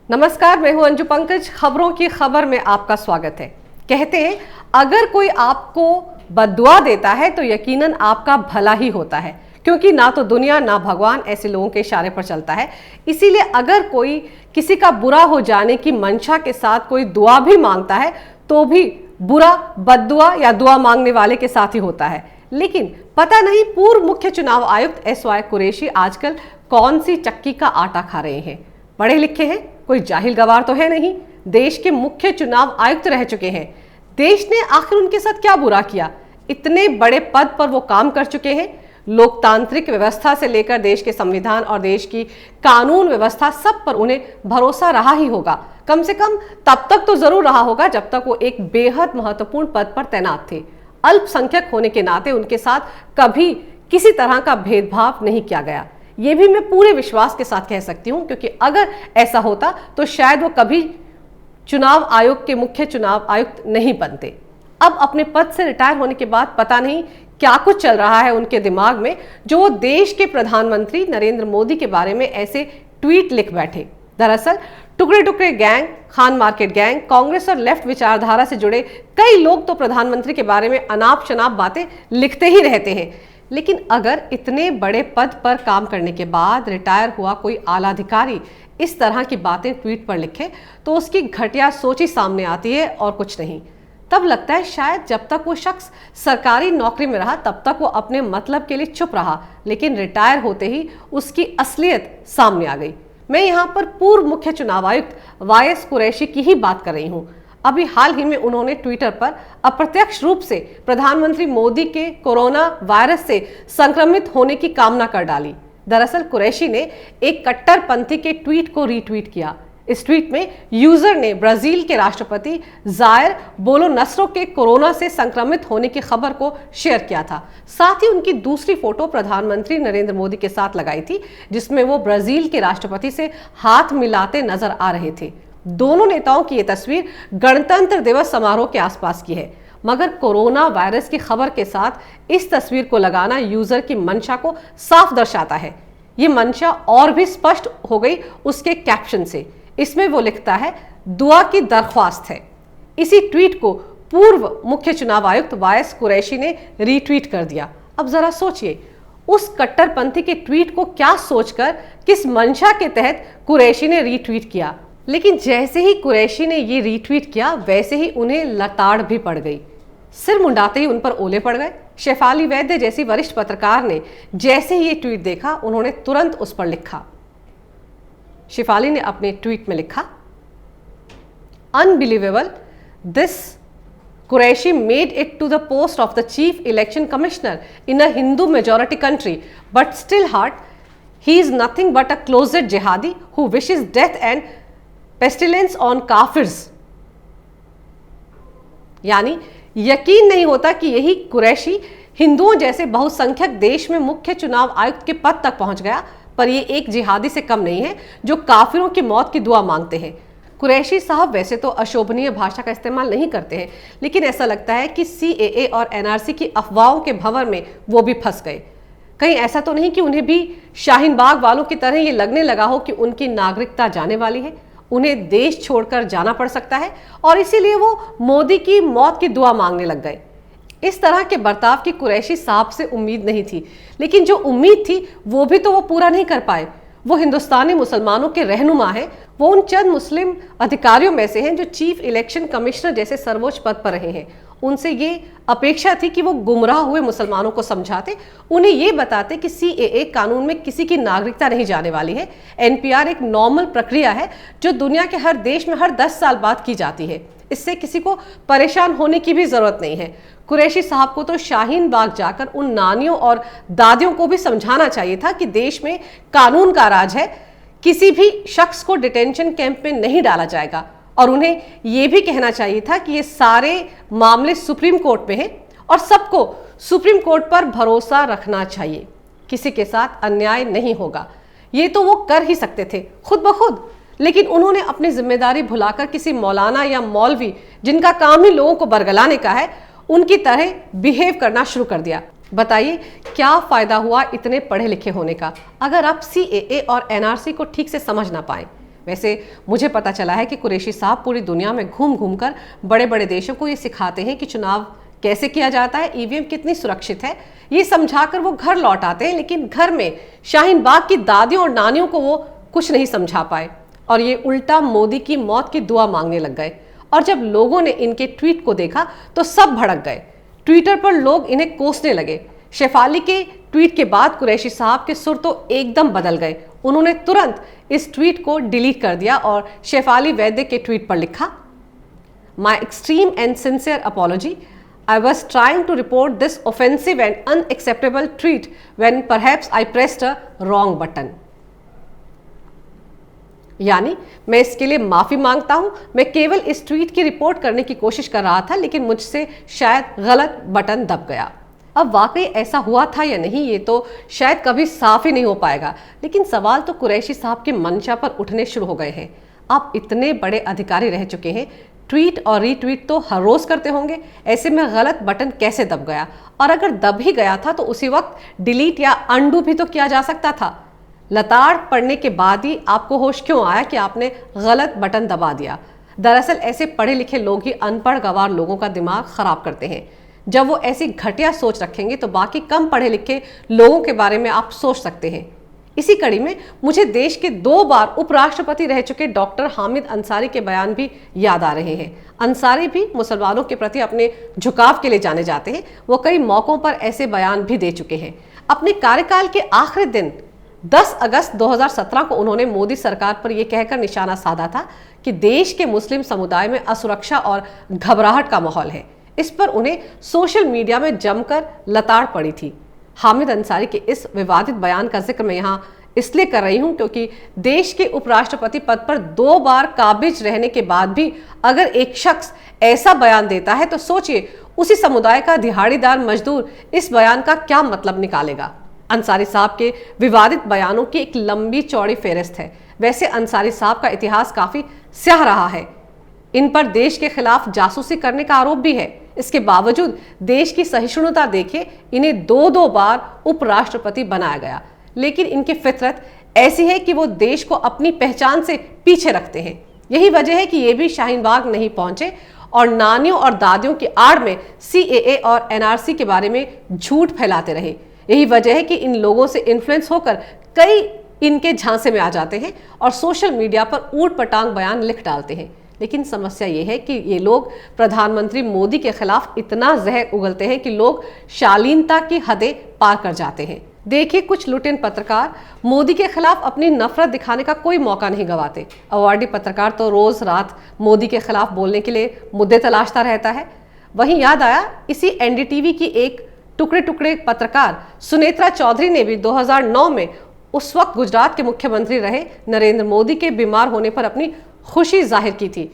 नमस्कार, मैं हूं अंजू पंकज। खबरों की खबर में आपका स्वागत है। कहते हैं अगर कोई आपको बद्दुआ देता है तो यकीनन आपका भला ही होता है, क्योंकि ना तो दुनिया ना भगवान ऐसे लोगों के इशारे पर चलता है। इसीलिए अगर कोई किसी का बुरा हो जाने की मंशा के साथ कोई दुआ भी मांगता है तो भी बुरा बद्दुआ या दुआ मांगने वाले के साथ ही होता है। लेकिन पता नहीं पूर्व मुख्य चुनाव आयुक्त एसवाई कुरैशी आजकल कौन सी चक्की का आटा खा रहे हैं। पढ़े लिखे हैं, कोई जाहिल गवार तो है नहीं। देश के मुख्य चुनाव आयुक्त रह चुके हैं। देश ने आखिर उनके साथ क्या बुरा किया? इतने बड़े पद पर वो काम कर चुके हैं। लोकतांत्रिक व्यवस्था से लेकर देश के संविधान और देश की कानून व्यवस्था, सब पर उन्हें भरोसा रहा ही होगा। कम से कम तब तक तो जरूर रहा होगा जब तक वो एक बेहद महत्वपूर्ण पद पर तैनात थे। अल्पसंख्यक होने के नाते उनके साथ कभी किसी तरह का भेदभाव नहीं किया गया। ये भी मैं पूरे विश्वास के साथ कह सकती हूं, क्योंकि अगर ऐसा होता तो शायद वो कभी चुनाव आयोग के मुख्य चुनाव आयुक्त नहीं बनते। अब अपने पद से रिटायर होने के बाद पता नहीं क्या कुछ चल रहा है उनके दिमाग में, जो वो देश के प्रधानमंत्री नरेंद्र मोदी के बारे में ऐसे ट्वीट लिख बैठे। दरअसल टुकड़े टुकड़े gang, Khan market gang, Congress और लेफ्ट विचारधारा से जुड़े कई लोग तो प्रधानमंत्री के बारे में अनाप शनाप बातें लिखते ही रहते हैं। लेकिन अगर इतने बड़े पद पर काम करने के बाद रिटायर हुआ कोई आला अधिकारी इस तरह की बातें ट्वीट पर लिखे तो उसकी घटिया सोच ही सामने आती है और कुछ नहीं। तब लगता है शायद जब तक वो शख्स सरकारी नौकरी में रहा तब तक वो अपने मतलब के लिए चुप रहा, लेकिन रिटायर होते ही उसकी असलियत सामने आ गई। मैं यहाँ पर पूर्व मुख्य चुनाव आयुक्त वायस कुरैशी की ही बात कर रही हूँ। अभी हाल ही में उन्होंने ट्विटर पर अप्रत्यक्ष रूप से प्रधानमंत्री मोदी के कोरोना वायरस से संक्रमित होने की कामना कर डाली। दरअसल कुरैशी ने एक कट्टरपंथी के ट्वीट को रीट्वीट किया। इस ट्वीट में यूजर ने ब्राजील के राष्ट्रपति जायर बोलोनारो के कोरोना से संक्रमित होने की खबर को शेयर किया था। साथ ही उनकी दूसरी फोटो प्रधानमंत्री नरेंद्र मोदी के साथ लगाई थी, जिसमें वो ब्राजील के राष्ट्रपति से हाथ मिलाते नजर आ रहे थे। दोनों नेताओं की ये तस्वीर गणतंत्र दिवस समारोह के आसपास की है, मगर कोरोना वायरस की खबर के साथ इस तस्वीर को लगाना यूजर की मंशा को साफ दर्शाता है। ये मंशा और भी स्पष्ट हो गई उसके कैप्शन से। इसमें वो लिखता है, दुआ की दरख्वास्त है। इसी ट्वीट को पूर्व मुख्य चुनाव आयुक्त वायस कुरैशी ने रीट्वीट कर दिया। अब जरा सोचिए, उस कट्टरपंथी के ट्वीट को क्या सोचकर, किस मंशा के तहत कुरैशी ने रीट्वीट किया। लेकिन जैसे ही कुरैशी ने ये रीट्वीट किया वैसे ही उन्हें लताड़ भी पड़ गई। सिर मुंडाते ही उन पर ओले पड़ गए। शेफाली वैद्य जैसी वरिष्ठ पत्रकार ने जैसे ही ये ट्वीट देखा, उन्होंने तुरंत उस पर लिखा। शेफाली ने अपने ट्वीट में लिखा, unbelievable, this Qureshi made it to the post of the chief election commissioner in a Hindu majority country, but still heart, he is nothing but a closet jihadi who wishes death and pestilence on kafirs। यानी यकीन नहीं होता कि यही कुरैशी हिंदुओं जैसे बहुसंख्यक देश में मुख्य चुनाव आयुक्त के पद तक पहुंच गया, पर ये एक जिहादी से कम नहीं है जो काफिरों की मौत की दुआ मांगते हैं। कुरैशी साहब वैसे तो अशोभनीय भाषा का इस्तेमाल नहीं करते हैं, लेकिन ऐसा लगता है कि CAA और NRC की अफवाहों के भंवर में वो भी फंस गए। कहीं ऐसा तो नहीं कि उन्हें भी शाहीन बाग वालों की तरह ये लगने लगा हो कि उनकी नागरिकता जाने वाली है, उन्हें देश छोड़कर जाना पड़ सकता है और इसीलिए वो मोदी की मौत की दुआ मांगने लग गए। इस तरह के बर्ताव की कुरैशी साहब से उम्मीद नहीं थी, लेकिन जो उम्मीद थी वो भी तो वो पूरा नहीं कर पाए। वो हिंदुस्तानी मुसलमानों के रहनुमा हैं। वो उन चंद मुस्लिम अधिकारियों में से हैं जो चीफ इलेक्शन कमिश्नर जैसे सर्वोच्च पद पर रहे हैं। उनसे ये अपेक्षा थी कि वो गुमराह हुए मुसलमानों को समझाते, उन्हें ये बताते कि CAA कानून में किसी की नागरिकता नहीं जाने वाली है। NPR एक नॉर्मल प्रक्रिया है जो दुनिया के हर देश में हर 10 साल बाद की जाती है। इससे किसी को परेशान होने की भी जरूरत नहीं है। कुरैशी साहब को तो शाहीन बाग जाकर उन नानियों और दादियों को भी समझाना चाहिए था कि देश में कानून का राज है, किसी भी शख्स को डिटेंशन कैंप में नहीं डाला जाएगा। और उन्हें यह भी कहना चाहिए था कि ये सारे मामले सुप्रीम कोर्ट में हैं और सबको सुप्रीम कोर्ट पर भरोसा रखना चाहिए। किसी के साथ अन्याय नहीं होगा, ये तो वो कर ही सकते थे खुद ब खुद, लेकिन उन्होंने अपनी जिम्मेदारी भुलाकर किसी मौलाना या मौलवी जिनका काम ही लोगों को बरगलाने का है, उनकी तरह बिहेव करना शुरू कर दिया। बताइए क्या फायदा हुआ इतने पढ़े लिखे होने का अगर आप CAA और NRC को ठीक से समझ ना पाए। वैसे मुझे पता चला है कि कुरैशी साहब पूरी दुनिया में घूम घूम कर बड़े बड़े देशों को ये सिखाते हैं कि चुनाव कैसे किया जाता है, ईवीएम कितनी सुरक्षित है, ये समझाकर वो घर लौट आते हैं। लेकिन घर में शाहीन बाग की दादियों और नानियों को वो कुछ नहीं समझा पाए और ये उल्टा मोदी की मौत की दुआ मांगने लग गए। और जब लोगों ने इनके ट्वीट को देखा तो सब भड़क गए। ट्विटर पर लोग इन्हें कोसने लगे। शेफाली के ट्वीट के बाद कुरैशी साहब के सुर तो एकदम बदल गए। उन्होंने तुरंत इस ट्वीट को डिलीट कर दिया और शेफाली वैद्य के ट्वीट पर लिखा, my extreme and sincere apology, I was trying to report this offensive and unacceptable tweet when perhaps I pressed a wrong button. यानी मैं इसके लिए माफी मांगता हूं, मैं केवल इस ट्वीट की रिपोर्ट करने की कोशिश कर रहा था लेकिन मुझसे शायद गलत बटन दब गया। अब वाकई ऐसा हुआ था या नहीं ये तो शायद कभी साफ ही नहीं हो पाएगा, लेकिन सवाल तो कुरैशी साहब के मंशा पर उठने शुरू हो गए हैं। आप इतने बड़े अधिकारी रह चुके हैं, ट्वीट और रीट्वीट तो हर रोज करते होंगे, ऐसे में गलत बटन कैसे दब गया? और अगर दब ही गया था तो उसी वक्त डिलीट या अंडू भी तो किया जा सकता था। लताड़ पढ़ने के बाद ही आपको होश क्यों आया कि आपने गलत बटन दबा दिया? दरअसल ऐसे पढ़े लिखे लोग ही अनपढ़ गंवार लोगों का दिमाग खराब करते हैं। जब वो ऐसी घटिया सोच रखेंगे तो बाकी कम पढ़े लिखे लोगों के बारे में आप सोच सकते हैं। इसी कड़ी में मुझे देश के 2 बार उपराष्ट्रपति रह चुके डॉक्टर हामिद अंसारी के बयान भी याद आ रहे हैं। अंसारी भी मुसलमानों के प्रति अपने झुकाव के लिए जाने जाते हैं। वो कई मौकों पर ऐसे बयान भी दे चुके हैं। अपने कार्यकाल के आखिरी दिन 10 अगस्त 2017 को उन्होंने मोदी सरकार पर यह कहकर निशाना साधा था कि देश के मुस्लिम समुदाय में असुरक्षा और घबराहट का माहौल है। इस पर उन्हें सोशल मीडिया में जमकर लताड़ पड़ी थी। हामिद अंसारी के इस विवादित बयान का जिक्र मैं यहाँ इसलिए कर रही हूँ क्योंकि देश के उपराष्ट्रपति पद पर 2 बार काबिज रहने के बाद भी अगर एक शख्स ऐसा बयान देता है तो सोचिए उसी समुदाय का दिहाड़ीदार मजदूर इस बयान का क्या मतलब निकालेगा। अंसारी साहब के विवादित बयानों की एक लंबी चौड़ी फेहरिस्त है। वैसे अंसारी साहब का इतिहास काफी स्याह रहा है। इन पर देश के खिलाफ जासूसी करने का आरोप भी है। इसके बावजूद देश की सहिष्णुता देखिए, इन्हें 2 बार उपराष्ट्रपति बनाया गया। लेकिन इनकी फितरत ऐसी है कि वो देश को अपनी पहचान से पीछे रखते हैं। यही वजह है कि ये भी शाहीन बाग नहीं पहुंचे और नानियों और दादियों की आड़ में CAA और NRC के बारे में झूठ फैलाते रहे। यही वजह है कि इन लोगों से इन्फ्लुएंस होकर कई इनके झांसे में आ जाते हैं और सोशल मीडिया पर ऊट पटांग बयान लिख डालते हैं। लेकिन समस्या ये है कि ये लोग प्रधानमंत्री मोदी के खिलाफ इतना जहर उगलते हैं कि लोग शालीनता की हदें पार कर जाते हैं। देखिए, कुछ लुटेन पत्रकार मोदी के खिलाफ अपनी नफरत दिखाने का कोई मौका नहीं गंवाते। अवार्डी पत्रकार तो रोज रात मोदी के खिलाफ बोलने के लिए मुद्दे तलाशता रहता है। वहीं याद आया, इसी NDTV की एक टुकड़े टुकड़े पत्रकार सुनेत्रा चौधरी ने भी 2009 में उस वक्त गुजरात के मुख्यमंत्री रहे नरेंद्र मोदी के बीमार होने पर अपनी खुशी जाहिर की थी।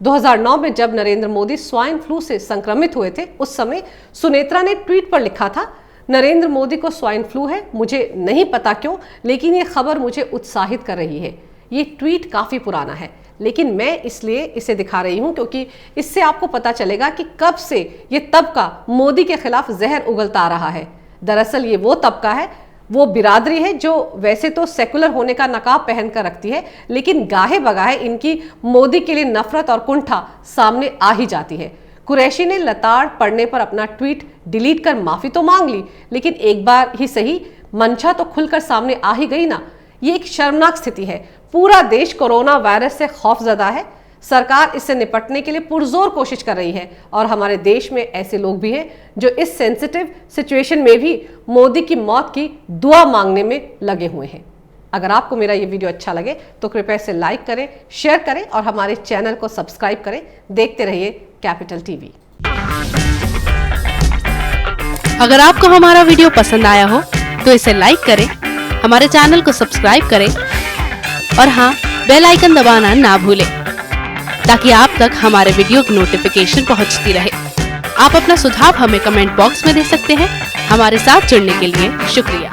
2009 में जब नरेंद्र मोदी स्वाइन फ्लू से संक्रमित हुए थे, उस समय सुनेत्रा ने ट्वीट पर लिखा था, नरेंद्र मोदी को स्वाइन फ्लू है, मुझे नहीं पता क्यों, लेकिन ये खबर मुझे उत्साहित कर रही है। ये ट्वीट काफी पुराना है, लेकिन मैं इसलिए इसे दिखा रही हूं क्योंकि इससे आपको पता चलेगा कि कब से ये तबका मोदी के खिलाफ जहर उगलता आ रहा है। दरअसल ये वो तबका है, वो बिरादरी है जो वैसे तो सेकुलर होने का नकाब पहनकर रखती है, लेकिन गाहे बगाहे इनकी मोदी के लिए नफरत और कुंठा सामने आ ही जाती है। कुरैशी ने लताड़ पड़ने पर अपना ट्वीट डिलीट कर माफी तो मांग ली, लेकिन एक बार ही सही मंशा तो खुलकर सामने आ ही गई ना। ये एक शर्मनाक स्थिति है। पूरा देश कोरोना वायरस से खौफजदा है। सरकार इससे निपटने के लिए पुरजोर कोशिश कर रही है और हमारे देश में ऐसे लोग भी हैं जो इस सेंसिटिव सिचुएशन में भी मोदी की मौत की दुआ मांगने में लगे हुए हैं। अगर आपको मेरा ये वीडियो अच्छा लगे तो कृपया इसे लाइक करें, शेयर करें और हमारे चैनल को सब्सक्राइब करें। देखते रहिए कैपिटल टीवी। अगर आपको हमारा वीडियो पसंद आया हो तो इसे लाइक करें, हमारे चैनल को सब्सक्राइब करें और हाँ, बेल आइकन दबाना ना भूलें ताकि आप तक हमारे वीडियो की नोटिफिकेशन पहुंचती रहे। आप अपना सुझाव हमें कमेंट बॉक्स में दे सकते हैं। हमारे साथ जुड़ने के लिए शुक्रिया।